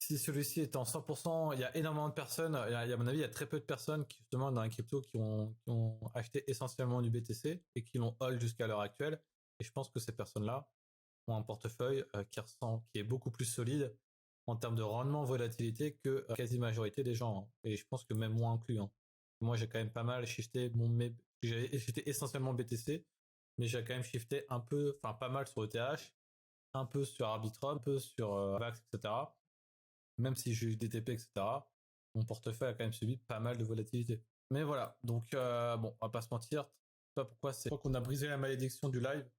si celui-ci est en 100%, il y a énormément de personnes, à mon avis, il y a très peu de personnes qui, justement, dans la crypto, qui ont acheté essentiellement du BTC et qui l'ont hold jusqu'à l'heure actuelle. Et je pense que ces personnes-là ont un portefeuille qui est beaucoup plus solide en termes de rendement, volatilité que la quasi-majorité des gens. Hein. Et je pense que même moi inclus. Hein. Moi, j'ai quand même pas mal shifté j'ai shifté essentiellement BTC, mais j'ai quand même shifté pas mal sur ETH, un peu sur Arbitrum, un peu sur VAX, etc. Même si j'ai eu DTP, etc., mon portefeuille a quand même subi pas mal de volatilité. Mais voilà, donc bon, on va pas se mentir. Je sais pas pourquoi c'est qu'on a brisé la malédiction du live.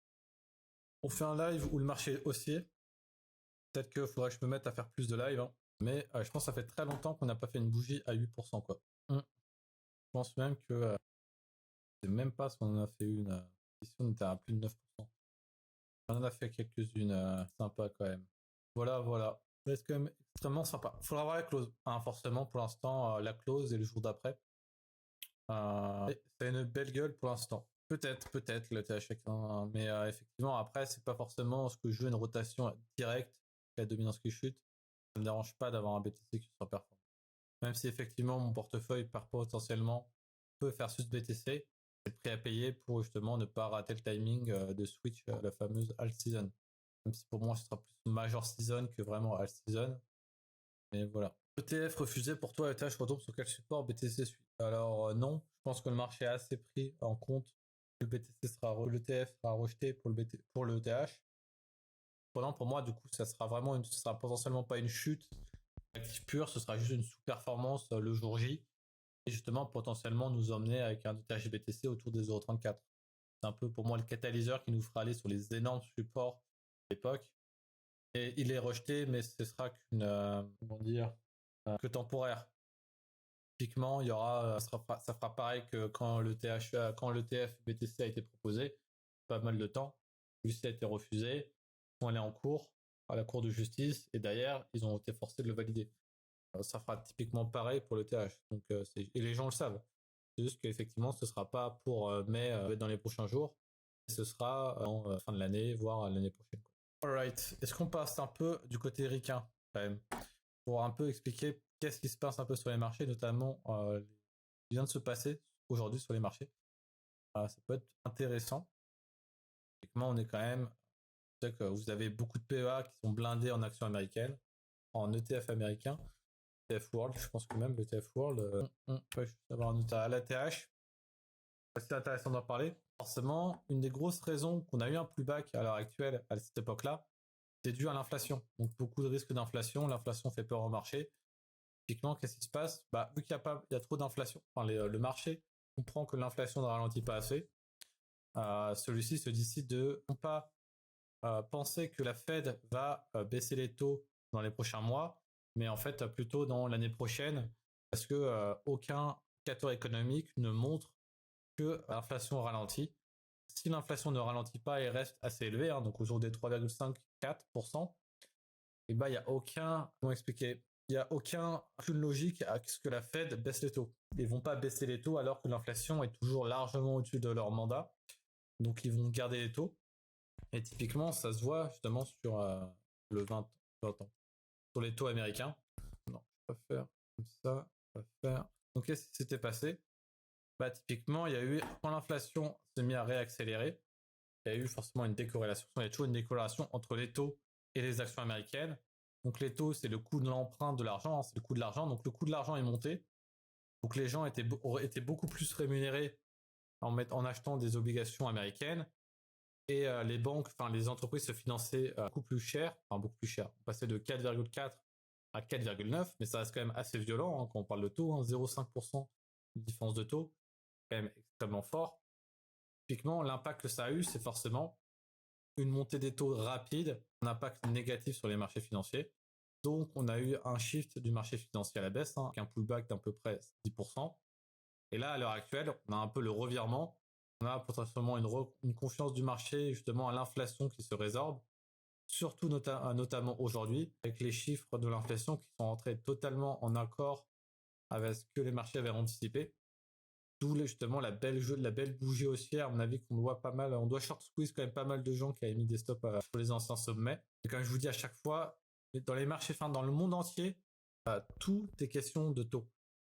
On fait un live où le marché est haussier. Peut-être qu'il faudrait que je me mette à faire plus de live. Hein. Mais je pense que ça fait très longtemps qu'on n'a pas fait une bougie à 8%, quoi. Je pense même que c'est même pas si on en a fait une. Ici, on était à plus de 9%. On en a fait quelques-unes sympas quand même. Voilà, voilà. C'est quand même extrêmement sympa. Faudra voir la clause. Hein, forcément, pour l'instant, la clause et le jour d'après. C'est une belle gueule pour l'instant. Peut-être le THX, hein, mais effectivement, après, c'est pas forcément ce que je veux, une rotation directe, la dominance qui chute. Ça me dérange pas d'avoir un BTC qui soit performant. Même si effectivement, mon portefeuille part potentiellement peut faire sus BTC, c'est le prix à payer pour justement ne pas rater le timing de switch, la fameuse alt season. Même si pour moi, ce sera plus major season que vraiment alt season. Mais voilà. ETF refusé pour toi, ETH retombe sur quel support BTC suit? Alors non, je pense que le marché a assez pris en compte que le BTC l'ETF sera rejeté pour le ETH. Pendant pour moi, du coup, ça sera vraiment ce sera potentiellement pas une chute active pure, ce sera juste une sous-performance le jour J et justement potentiellement nous emmener avec un ETH BTC autour des 0,34. C'est un peu pour moi le catalyseur qui nous fera aller sur les énormes supports de l'époque. Et il est rejeté, mais ce sera qu'une comment dire que temporaire. Typiquement, il y aura, ça fera pareil que quand l'ETF BTC a été proposé, pas mal de temps, lui a été refusé, on est en cours, à la cour de justice, et derrière, ils ont été forcés de le valider. Ça fera typiquement pareil pour l'ETH. Donc, et les gens le savent. C'est juste qu'effectivement, ce sera pas pour mai dans les prochains jours, ce sera en fin de l'année, voire l'année prochaine. Alright, est-ce qu'on passe un peu du côté ricain quand même pour un peu expliquer qu'est-ce qui se passe un peu sur les marchés, notamment ce qui vient de se passer aujourd'hui sur les marchés. Ça peut être intéressant. Typiquement, on est quand même, c'est que vous avez beaucoup de PEA qui sont blindés en actions américaines, en ETF américain, ETF World, je pense que même l'ETF World, ouais, je vais avoir un à l'ATH. C'est intéressant d'en parler. Forcément, une des grosses raisons qu'on a eu un pullback à l'heure actuelle, à cette époque-là, c'est dû à l'inflation. Donc beaucoup de risques d'inflation, l'inflation fait peur au marché. Typiquement, qu'est-ce qui se passe? Vu qu'il y a trop d'inflation, enfin, le marché comprend que l'inflation ne ralentit pas assez. Celui-ci se décide de non pas penser que la Fed va baisser les taux dans les prochains mois, mais en fait plutôt dans l'année prochaine, parce que aucun indicateur économique ne montre que l'inflation ralentit. Si l'inflation ne ralentit pas et reste assez élevée, hein, donc autour des 3,5-4%, et il n'y a aucun, comment expliquer, il n'y a aucune logique à ce que la Fed baisse les taux. Ils vont pas baisser les taux alors que l'inflation est toujours largement au-dessus de leur mandat. Donc ils vont garder les taux. Et typiquement, ça se voit justement sur le 20 ans. Sur les taux américains. Non, je vais pas faire comme ça. Je vais faire. Donc qu'est-ce qui s'était passé? Typiquement, il y a eu, quand l'inflation s'est mise à réaccélérer, il y a eu forcément une décorrélation. Il y a toujours une décorrélation entre les taux et les actions américaines. Donc les taux, c'est le coût de l'emprunt de l'argent, hein, c'est le coût de l'argent. Donc le coût de l'argent est monté. Donc les gens étaient beaucoup plus rémunérés en achetant des obligations américaines. Et les banques, enfin les entreprises se finançaient beaucoup plus cher. On passait de 4,4 à 4,9, mais ça reste quand même assez violent hein, quand on parle de taux, hein, 0,5% de différence de taux, quand même extrêmement fort. Typiquement, l'impact que ça a eu, c'est forcément une montée des taux rapide, un impact négatif sur les marchés financiers. Donc, on a eu un shift du marché financier à la baisse, hein, avec un pullback d'à peu près 10%. Et là, à l'heure actuelle, on a un peu le revirement. On a potentiellement une confiance du marché justement à l'inflation qui se résorbe, surtout notamment aujourd'hui, avec les chiffres de l'inflation qui sont rentrés totalement en accord avec ce que les marchés avaient anticipé. D'où justement la belle bougie haussière, à mon avis, qu'on doit pas mal, on doit short squeeze quand même pas mal de gens qui avaient mis des stops sur les anciens sommets. Et comme je vous dis à chaque fois, dans les marchés, enfin dans le monde entier, tout est question de taux.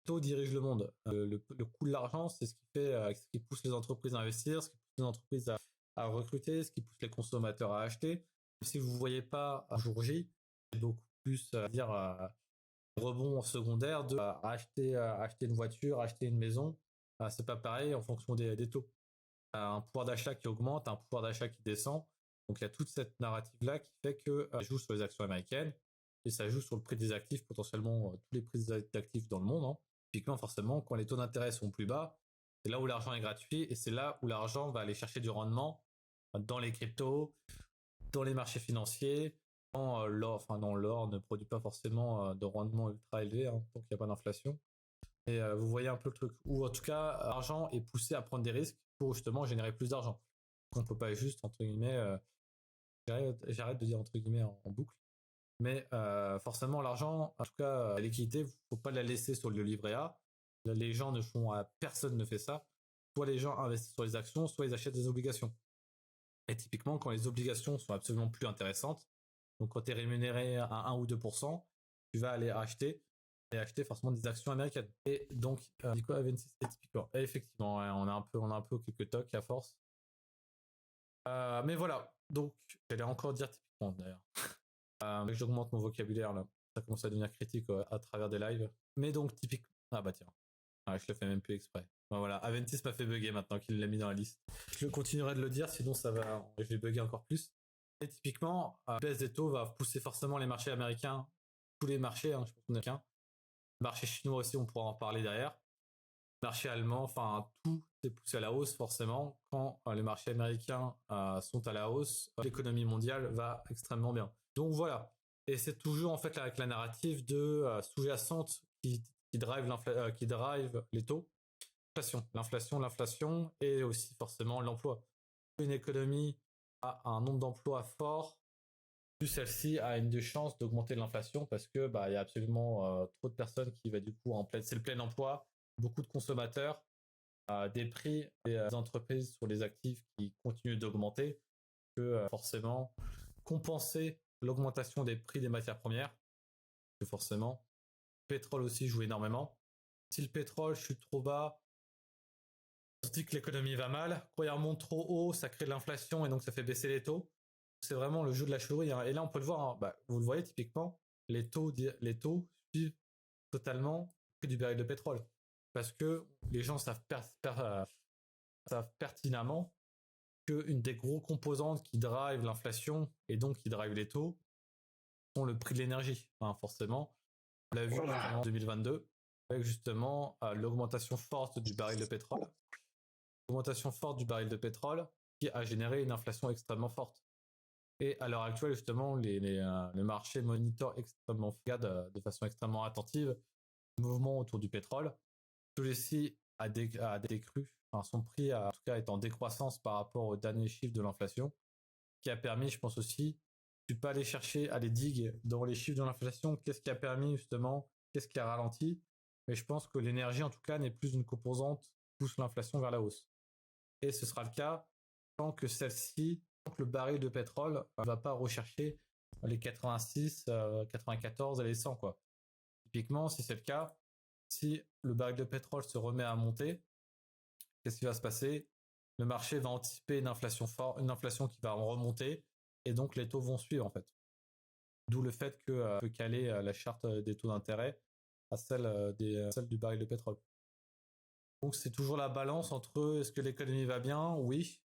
Le taux dirige le monde. Le coût de l'argent, c'est ce qui fait, ce qui pousse les entreprises à investir, ce qui pousse les entreprises à recruter, ce qui pousse les consommateurs à acheter. Si vous ne voyez pas un jour J, c'est beaucoup plus à dire rebond secondaire de acheter une voiture, acheter une maison. C'est pas pareil en fonction des taux. Un pouvoir d'achat qui augmente, un pouvoir d'achat qui descend. Donc il y a toute cette narrative-là qui fait que ça joue sur les actions américaines et ça joue sur le prix des actifs, potentiellement tous les prix d'actifs dans le monde. Hein. Typiquement, forcément, quand les taux d'intérêt sont plus bas, c'est là où l'argent est gratuit et c'est là où l'argent va aller chercher du rendement dans les cryptos, dans les marchés financiers, L'or ne produit pas forcément de rendement ultra élevé, hein, tant qu'il n'y a pas d'inflation. Et vous voyez un peu le truc. Ou en tout cas, l'argent est poussé à prendre des risques pour justement générer plus d'argent. On peut pas juste, entre guillemets, j'arrête de dire entre guillemets en boucle. Mais forcément, l'argent, en tout cas, la liquidité, faut pas la laisser sur le livret A. Les gens ne font, personne ne fait ça. Soit les gens investissent sur les actions, soit ils achètent des obligations. Et typiquement, quand les obligations sont absolument plus intéressantes, donc quand tu es rémunéré à 1 ou 2%, tu vas aller acheter forcément des actions américaines. Et donc, Nico A26, c'est typiquement. Et effectivement, ouais, on a un peu quelques tocs à force. Mais voilà. Donc, j'allais encore dire typiquement d'ailleurs. J'augmente mon vocabulaire là. Ça commence à devenir critique à travers des lives. Mais donc, typiquement. Ah bah tiens. Je le fais même plus exprès. Bon, voilà, Aventis m'a fait bugger maintenant qu'il l'a mis dans la liste. Je continuerai de le dire, sinon je vais bugger encore plus. Et typiquement, la baisse des taux va pousser forcément les marchés américains, tous les marchés, je pense qu'on a qu'un. Le marché chinois aussi, on pourra en parler derrière. Le marché allemand, enfin tout est poussé à la hausse forcément. Quand les marchés américains sont à la hausse, l'économie mondiale va extrêmement bien. Donc voilà. Et c'est toujours en fait avec la narrative de sous-jacente qui drive les taux. L'inflation et aussi forcément l'emploi. Une économie a un nombre d'emplois fort, plus celle-ci a une chance d'augmenter l'inflation parce que il y a absolument trop de personnes qui va du coup c'est le plein emploi, beaucoup de consommateurs, des prix des entreprises sur les actifs qui continuent d'augmenter, que forcément compenser l'augmentation des prix des matières premières, que forcément le pétrole aussi joue énormément. Si le pétrole chute trop bas, on se dit que l'économie va mal. Quand il remonte trop haut, ça crée de l'inflation et donc ça fait baisser les taux. C'est vraiment le jeu de la chourie. Et là, on peut le voir. Vous le voyez typiquement, les taux suivent totalement le prix du baril de pétrole. Parce que les gens savent pertinemment qu'une des gros composantes qui drive l'inflation et donc qui drive les taux sont le prix de l'énergie. Forcément, on l'a vu en 2022 avec justement l'augmentation forte du baril de pétrole. L'augmentation forte du baril de pétrole qui a généré une inflation extrêmement forte. Et à l'heure actuelle, justement, le marché monitorent extrêmement de façon extrêmement attentive le mouvement autour du pétrole. Celui-ci a décru, son prix en tout cas est en décroissance par rapport aux derniers chiffres de l'inflation, qui a permis, je pense aussi, tu peux aller chercher à les digues dans les chiffres de l'inflation, qu'est-ce qui a permis justement, qu'est-ce qui a ralenti, mais je pense que l'énergie en tout cas n'est plus une composante qui pousse l'inflation vers la hausse. Et ce sera le cas tant que le baril de pétrole ne va pas rechercher les 86, 94 et les 100 quoi. Typiquement, si c'est le cas, si le baril de pétrole se remet à monter, qu'est-ce qui va se passer? Le marché va anticiper une inflation qui va en remonter et donc les taux vont suivre en fait. D'où le fait que peut caler la charte des taux d'intérêt à celle du baril de pétrole. Donc c'est toujours la balance entre est-ce que l'économie va bien? Oui.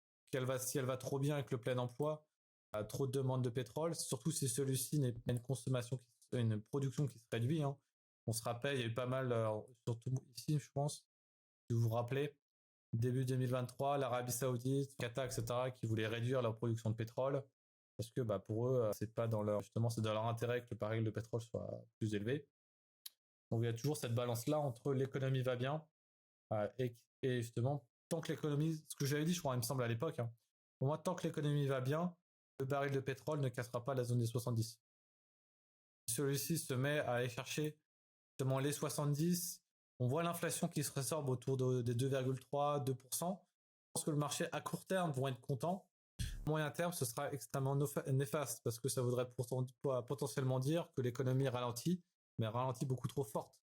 Si elle va trop bien avec le plein emploi, trop de demande de pétrole, surtout si celui-ci n'est pas une production qui se réduit. On se rappelle, il y a eu pas mal, surtout ici, je pense, si vous vous rappelez, début 2023, l'Arabie Saoudite, Qatar, etc., qui voulaient réduire leur production de pétrole parce que pour eux, c'est pas dans leur intérêt que le baril de pétrole soit plus élevé. Donc il y a toujours cette balance-là entre l'économie va bien et justement, tant que l'économie, ce que j'avais dit, je crois, il me semble à l'époque, pour moi, tant que l'économie va bien, le baril de pétrole ne cassera pas la zone des 70. Si celui-ci se met à aller chercher justement les 70, on voit l'inflation qui se résorbe autour des 2,3, 2%. Je pense que le marché à court terme vont être contents. À moyen terme, ce sera extrêmement néfaste parce que ça voudrait potentiellement dire que l'économie ralentit, mais ralentit beaucoup trop forte.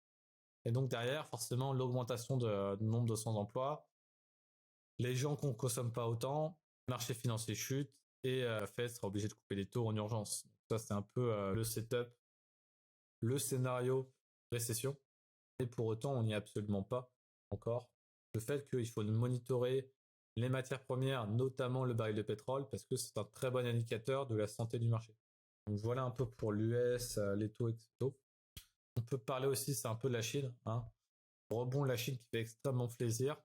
Et donc derrière, forcément, l'augmentation de nombre de sans emploi, les gens qu'on consomme pas autant, le marché financier chute et la Fed sera obligé de couper les taux en urgence. Donc ça, c'est un peu le setup, le scénario récession. Et pour autant, on n'y est absolument pas encore. Le fait qu'il faut monitorer les matières premières, notamment le baril de pétrole, parce que c'est un très bon indicateur de la santé du marché. Donc voilà un peu pour l'US, les taux, etc. On peut parler aussi, c'est un peu de la Chine. Le rebond de la Chine qui fait extrêmement plaisir.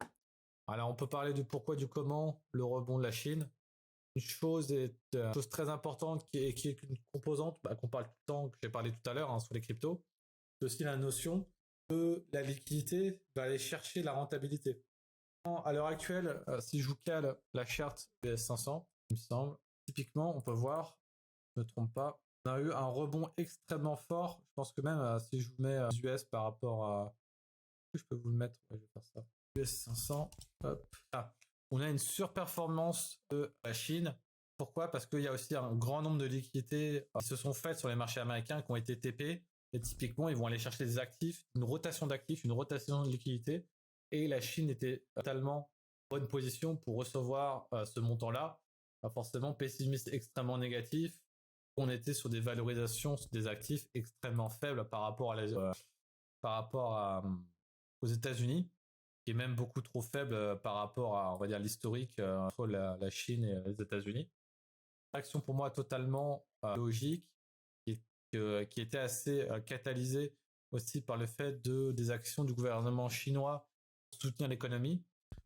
Alors on peut parler du pourquoi, du comment, le rebond de la Chine. une chose chose très importante qui est une composante qu'on parle tout le temps, que j'ai parlé tout à l'heure sur les cryptos, c'est aussi la notion de la liquidité va aller chercher la rentabilité. À l'heure actuelle, si je vous cale la charte BS500, il me semble, typiquement, on peut voir, je ne me trompe pas, on a eu un rebond extrêmement fort. Je pense que même si je vous mets US par rapport à... Je peux vous le mettre, ouais, je vais faire ça. US500, hop. Ah, on a une surperformance de la Chine. Pourquoi? Parce qu'il y a aussi un grand nombre de liquidités qui se sont faites sur les marchés américains qui ont été TP. Et typiquement, ils vont aller chercher des actifs, une rotation d'actifs, une rotation de liquidités. Et la Chine était totalement en bonne position pour recevoir ce montant-là. Pas forcément pessimiste, extrêmement négatif. On était sur des valorisations des actifs extrêmement faibles par rapport aux États-Unis, qui est même beaucoup trop faible par rapport à, on va dire, l'historique entre la Chine et les États-Unis. Action pour moi totalement logique, qui était assez catalysée aussi par le fait des actions du gouvernement chinois pour soutenir l'économie.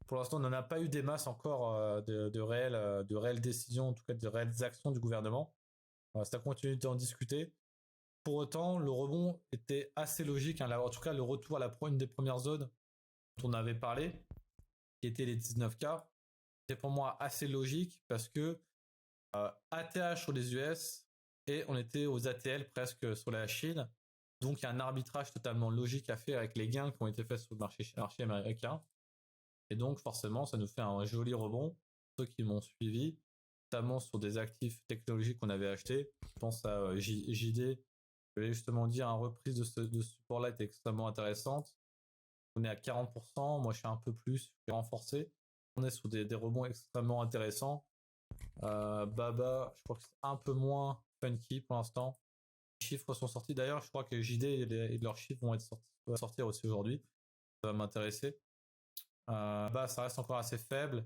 Pour l'instant, on n'en a pas eu des masses encore de réelles décisions, en tout cas de réelles actions du gouvernement. Ça continue d'en discuter. Pour autant, le rebond était assez logique. En tout cas, le retour à une des premières zones dont on avait parlé, qui était les 19K, c'est pour moi assez logique parce que ATH sur les US et on était aux ATL presque sur la Chine. Donc il y a un arbitrage totalement logique à faire avec les gains qui ont été faits sur le marché américain. Et donc forcément, ça nous fait un joli rebond. Ceux qui m'ont suivi, notamment sur des actifs technologiques qu'on avait achetés. Je pense à JD. Je vais justement dire, une reprise de ce support-là était extrêmement intéressante. On est à 40%, moi je suis un peu plus, je suis renforcé. On est sur des rebonds extrêmement intéressants. Baba, je crois que c'est un peu moins funky pour l'instant. Les chiffres sont sortis. D'ailleurs, je crois que JD et leurs chiffres vont sortir aussi aujourd'hui. Ça va m'intéresser. Bah, ça reste encore assez faible.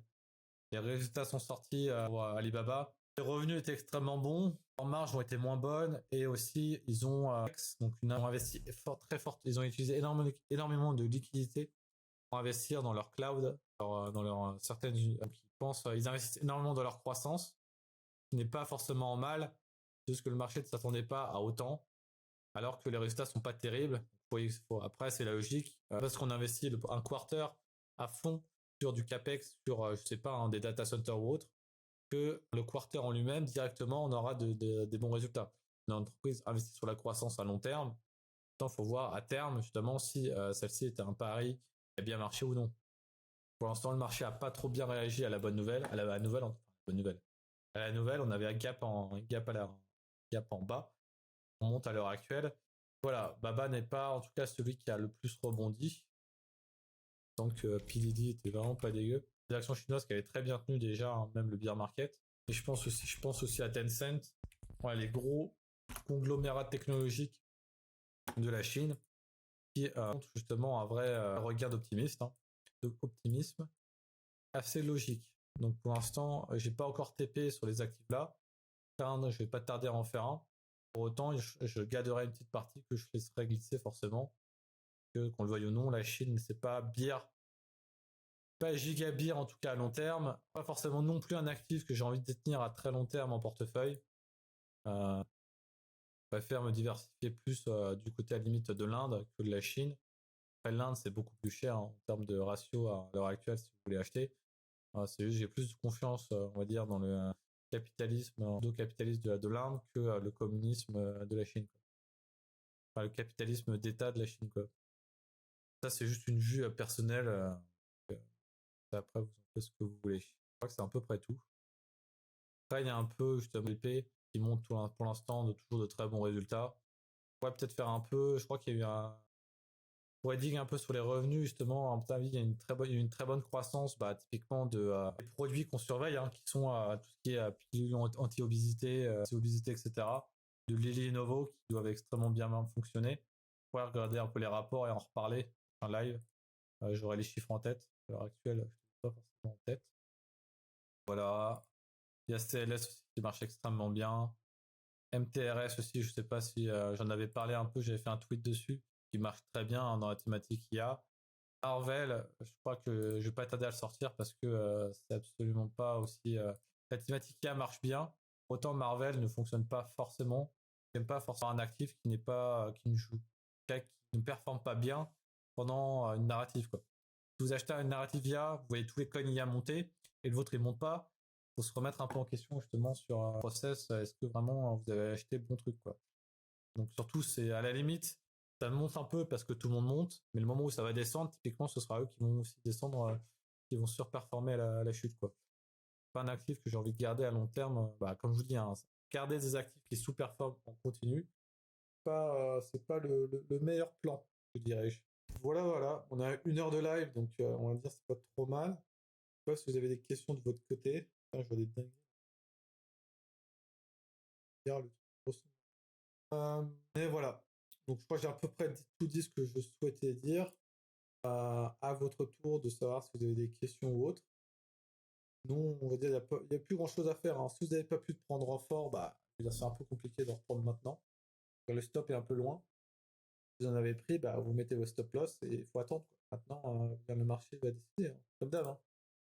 Les résultats sont sortis pour Alibaba. Les revenus étaient extrêmement bons. Leurs marges ont été moins bonnes et aussi ils ont donc ils ont investi très fort. Ils ont utilisé énormément de liquidités pour investir dans leur cloud, dans leur certaines. Ils investissent énormément dans leur croissance, ce qui n'est pas forcément mal, juste que le marché ne s'attendait pas à autant, alors que les résultats sont pas terribles. Après, c'est la logique, parce qu'on investit un quarter à fond sur du capex, sur je sais pas, des data centers ou autres, que le quarter en lui-même directement on aura des bons résultats. Une entreprise investit sur la croissance à long terme. Il faut voir à terme justement si celle-ci était un pari qui a bien marché ou non. Pour l'instant, le marché a pas trop bien réagi à la bonne nouvelle, à la nouvelle, bonne nouvelle. À la nouvelle, on avait un gap en bas. On monte à l'heure actuelle. Voilà, Baba n'est pas en tout cas celui qui a le plus rebondi. Tant que PDD était vraiment pas dégueu. Les actions chinoises qui avaient très bien tenu déjà, même le bear market. Et je pense aussi à Tencent. Ouais, les gros conglomérats technologiques de la Chine qui montrent justement un vrai regard d'optimisme assez logique. Donc pour l'instant, j'ai pas encore TP sur les actifs là. Je vais pas tarder à en faire un. Pour autant, je garderai une petite partie que je laisserai glisser forcément. Que qu'on le veuille ou non, la Chine, c'est pas giga beer en tout cas à long terme. Pas forcément non plus un actif que j'ai envie de détenir à très long terme en portefeuille. Je préfère me diversifier plus du côté à la limite de l'Inde que de la Chine. Après, l'Inde, c'est beaucoup plus cher en termes de ratio à l'heure actuelle si vous voulez acheter. C'est juste j'ai plus de confiance, on va dire, dans le capitalisme, capitalisme de l'Inde que le communisme de la Chine. Enfin, le capitalisme d'État de la Chine, quoi. Ça, c'est juste une vue personnelle. Après, vous en faites ce que vous voulez. Je crois que c'est à peu près tout. Après, il y a un peu, justement, l'épée qui montre pour l'instant toujours de très bons résultats. On pourrait peut-être faire un peu, je crois qu'il y a eu un pourrait diguer un peu sur les revenus justement. À mon avis, il y a une très bonne croissance, typiquement de des produits qu'on surveille, qui sont tout ce qui est pilules anti-obésité, obésité, etc. De Lilly Novo qui doivent extrêmement bien fonctionner. On pourrait regarder un peu les rapports et en reparler en live. J'aurai les chiffres en tête. À l'heure actuelle, je ne pas forcément en tête. Voilà. Il y a CLS aussi qui marche extrêmement bien. MTRS aussi, je ne sais pas si j'en avais parlé un peu, j'avais fait un tweet dessus qui marche très bien dans la thématique IA. Marvel, je crois que je vais pas tarder à le sortir parce que c'est absolument pas aussi la thématique IA marche bien. Autant Marvel ne fonctionne pas forcément. J'aime pas forcément un actif qui n'est pas, qui ne joue, qui ne performe pas bien pendant une narrative, quoi. Si vous achetez une narrative IA, vous voyez tous les coins IA monter et le vôtre il monte pas, faut se remettre un peu en question justement sur le process. Est-ce que vraiment vous avez acheté le bon truc, quoi. Donc surtout, c'est à la limite, ça monte un peu parce que tout le monde monte, mais le moment où ça va descendre, typiquement, ce sera eux qui vont aussi descendre, qui vont surperformer à la chute, quoi. Pas un actif que j'ai envie de garder à long terme. Bah, comme je vous dis, hein, garder des actifs qui sous-performent en continu, c'est pas le meilleur plan, je dirais-je. Voilà, voilà. On a 1 heure de live, donc on va dire c'est pas trop mal. Je sais pas si vous avez des questions de votre côté. Enfin, je vois des dingues. Et voilà. Donc je crois que j'ai à peu près tout dit ce que je souhaitais dire. À votre tour de savoir si vous avez des questions ou autres. Non, on va dire il n'y a plus grand chose à faire, hein. Si vous n'avez pas pu prendre renfort, bah, c'est un peu compliqué de reprendre maintenant. Le stop est un peu loin. Si vous en avez pris, bah, vous mettez vos stop loss et il faut attendre, quoi. Maintenant, le marché va décider, hein. Comme d'hab, hein.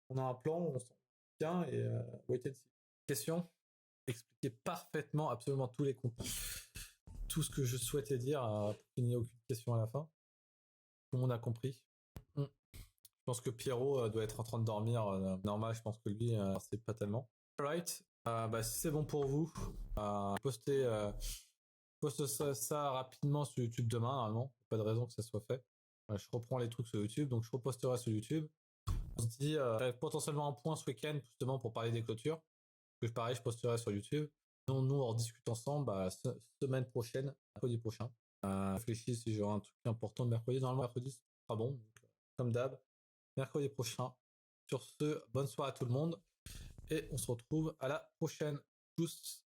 On a un plan, on s'en tient et wait and see. Question? Expliquer parfaitement absolument tous les contenus. Tout ce que je souhaitais dire pour qu'il n'y ait aucune question à la fin. Tout le monde a compris. Je pense que Pierrot doit être en train de dormir. Normal, je pense que lui, c'est pas tellement. Alright, bah, si c'est bon pour vous, poste ça rapidement sur YouTube demain, normalement. Pas de raison que ça soit fait. Je reprends les trucs sur YouTube, donc je reposterai sur YouTube. On se dit potentiellement un point ce week-end, justement, pour parler des clôtures. Que pareil, je posterai sur YouTube. Nous, on discute ensemble semaine prochaine, mercredi prochain. Réfléchis si j'aurai un truc important de mercredi. Normalement, mercredi, ce sera bon. Donc, comme d'hab, mercredi prochain. Sur ce, bonne soirée à tout le monde et on se retrouve à la prochaine. Tchuss.